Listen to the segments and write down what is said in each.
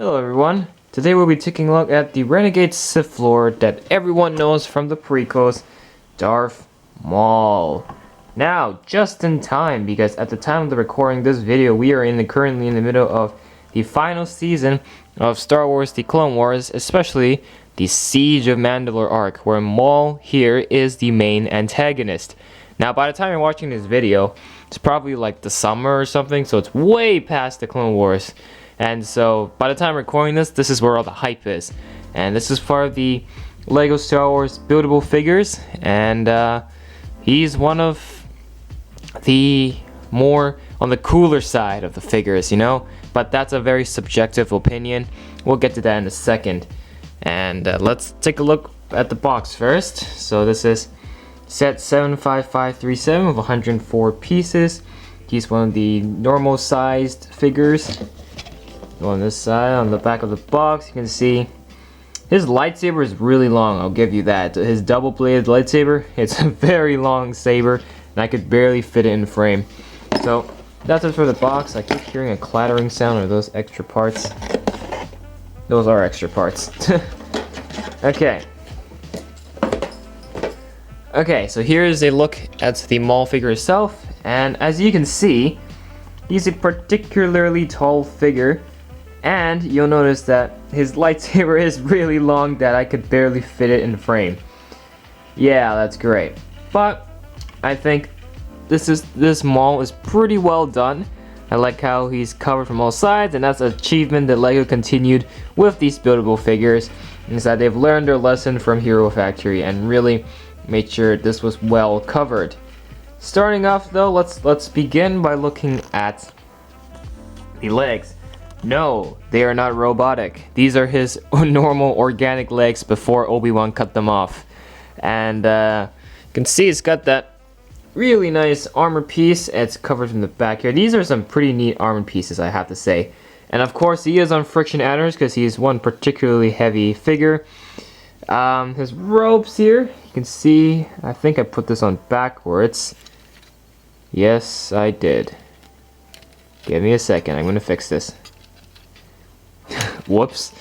Hello everyone, today we'll be taking a look at the Renegade Sith Lord that everyone knows from the prequels, Darth Maul. Now, just in time, because at the time of the recording of this video, we are currently in the middle of the final season of Star Wars The Clone Wars, especially the Siege of Mandalore arc, where Maul here is the main antagonist. Now, by the time you're watching this video, it's probably like the summer or something, so it's way past the Clone Wars. And so, by the time I'm recording this, this is where all the hype is. And this is part of the LEGO Star Wars buildable figures. And he's one of the more on the cooler side of the figures, you know? But that's a very subjective opinion. We'll get to that in a second. And let's take a look at the box first. So this is set 75537 with 104 pieces. He's one of the normal sized figures. On this side, on the back of the box, you can see his lightsaber is really long, I'll give you that. His double-bladed lightsaber, it's a very long saber, and I could barely fit it in frame. So, that's it for the box. I keep hearing a clattering sound. Are those extra parts? Those are extra parts. Okay. Okay, so here's a look at the Maul figure itself, and as you can see, he's a particularly tall figure. And you'll notice that his lightsaber is really long that I could barely fit it in frame. Yeah, that's great. But I think this Maul is pretty well done. I like how he's covered from all sides, and that's an achievement that LEGO continued with these buildable figures. Is that they've learned their lesson from Hero Factory and really made sure this was well covered. Starting off though, let's begin by looking at the legs. No, they are not robotic. These are his normal organic legs before Obi-Wan cut them off. And you can see it's got that really nice armor piece. It's covered from the back here. These are some pretty neat armor pieces, I have to say. And of course, he is on friction adders because he's one particularly heavy figure. His robes here, you can see, I think I put this on backwards. Yes, I did. Give me a second, I'm going to fix this. Whoops.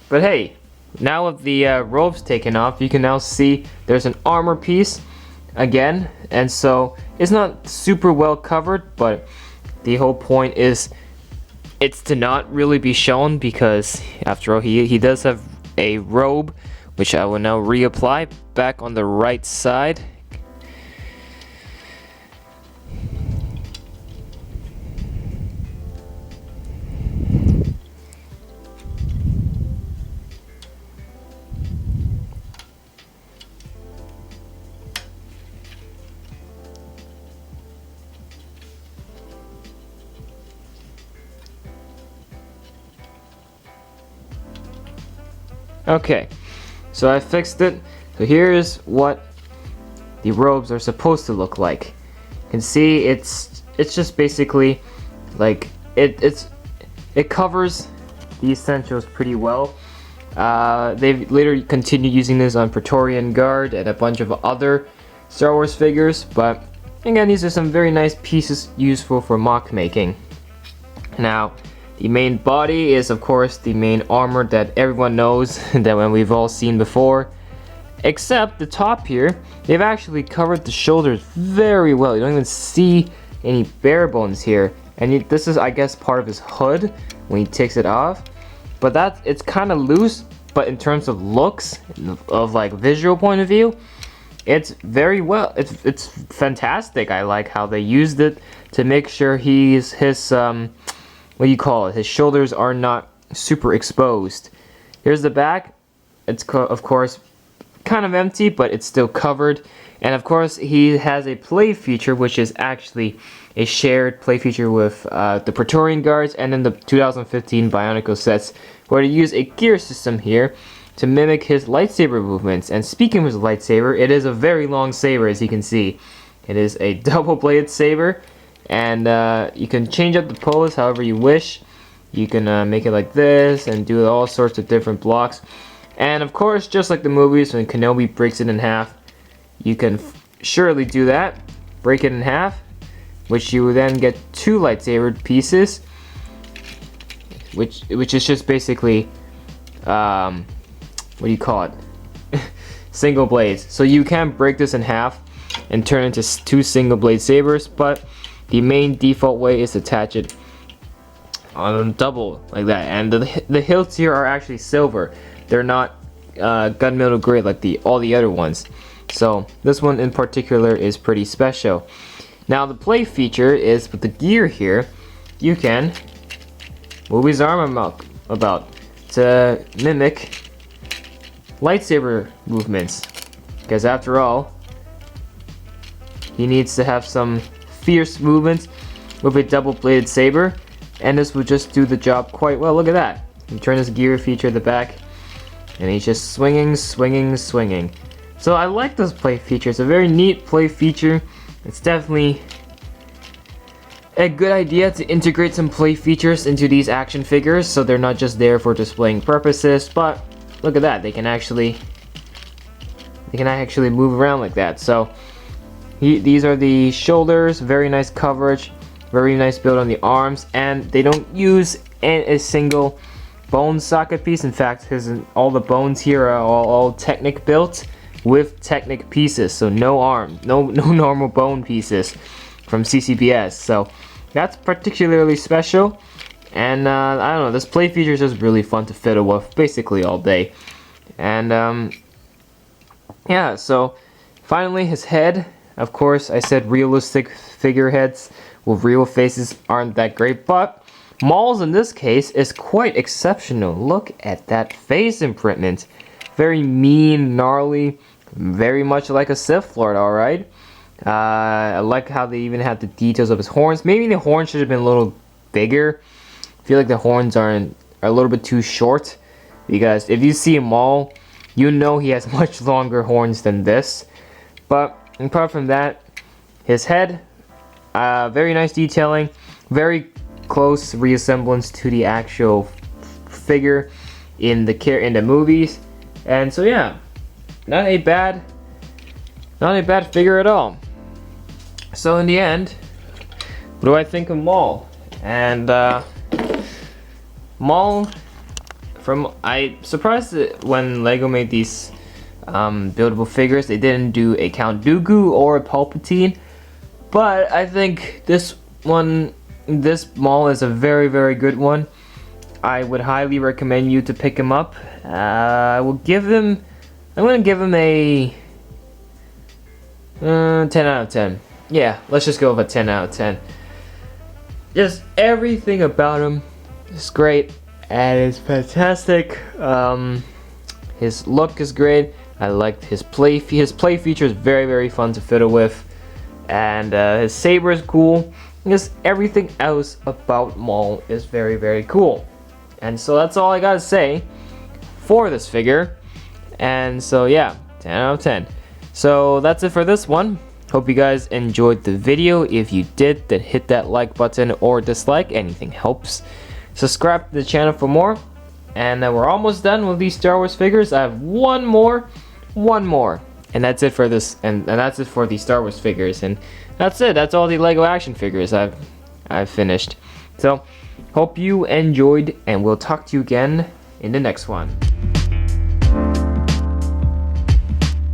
But hey, now with the robes taken off, you can now see there's an armor piece again, and so it's not super well covered, but the whole point is it's to not really be shown because after all he does have a robe, which I will now reapply back on the right side. Okay, so I fixed it. So here's what the robes are supposed to look like. You can see it's just basically like it covers the essentials pretty well. They've later continued using this on Praetorian Guard and a bunch of other Star Wars figures, but again, these are some very nice pieces useful for mock making. Now, the main body is of course the main armor that everyone knows that we've all seen before. Except the top here, they've actually covered the shoulders very well. You don't even see any bare bones here. And this is, I guess, part of his hood when he takes it off. But it's kind of loose, but in terms of looks, of like visual point of view, it's very well. It's fantastic. I like how they used it to make sure his what do you call it? His shoulders are not super exposed. Here's the back. It's of course kind of empty, but it's still covered. And of course, he has a play feature, which is actually a shared play feature with the Praetorian Guards and then the 2015 Bionicle sets, where they use a gear system here to mimic his lightsaber movements. And speaking of his lightsaber, it is a very long saber, as you can see. It is a double-bladed saber. And you can change up the pose however you wish. You can make it like this and do all sorts of different blocks. And of course, just like the movies, when KENOBII breaks it in half, you can surely do that. Break it in half, which you then get 2 lightsaber pieces, which is just basically what do you call it? Single blades. So you can break this in half and turn it into 2 single blade sabers, but the main default way is to attach it on double like that. And the hilts here are actually silver. They're not gunmetal gray like all the other ones. So this one in particular is pretty special. Now the play feature is with the gear here, you can move his arm about to mimic lightsaber movements, because after all, he needs to have some fierce movements with a double-bladed saber, and this would just do the job quite well. Look at that. You turn this gear feature at the back, and he's just swinging, swinging, swinging. So I like this play feature. It's a very neat play feature. It's definitely a good idea to integrate some play features into these action figures, so they're not just there for displaying purposes, but look at that, they can actually move around like that. So these are the shoulders, very nice coverage, very nice build on the arms, and they don't use a single bone socket piece. In fact, all the bones here are all Technic built with Technic pieces, so no normal bone pieces from CCBS. So that's particularly special, and I don't know, this play feature is just really fun to fiddle with basically all day. And yeah, so finally his head. Of course, I said realistic figureheads with real faces aren't that great, but Maul's in this case is quite exceptional. Look at that face imprintement. Very mean, gnarly, very much like a Sith Lord, alright? I like how they even have the details of his horns. Maybe the horns should have been a little bigger. I feel like the horns are a little bit too short, because if you see Maul, you know he has much longer horns than this. But apart from that, his head, very nice detailing, very close resemblance to the actual figure in the movies, and so yeah, not a bad figure at all. So in the end, what do I think of Maul? And Maul, I surprised that when Lego made these buildable figures, they didn't do a Count Dooku or a Palpatine, but I think this Maul is a very, very good one. I would highly recommend you to pick him up. I'm gonna give him a 10 out of 10. Yeah, let's just go with a 10 out of 10. Just everything about him is great and it's fantastic. His look is great. I liked his play feature is very, very fun to fiddle with, and his saber is cool. Just everything else about Maul is very, very cool. And so that's all I gotta say for this figure. And so yeah, 10 out of 10. So that's it for this one. Hope you guys enjoyed the video. If you did, then hit that like button or dislike. Anything helps. Subscribe to the channel for more. And we're almost done with these Star Wars figures. I have one more, and that's it for this. And that's it for the Star Wars figures. And that's it. That's all the Lego action figures I've finished. So hope you enjoyed, and we'll talk to you again in the next one.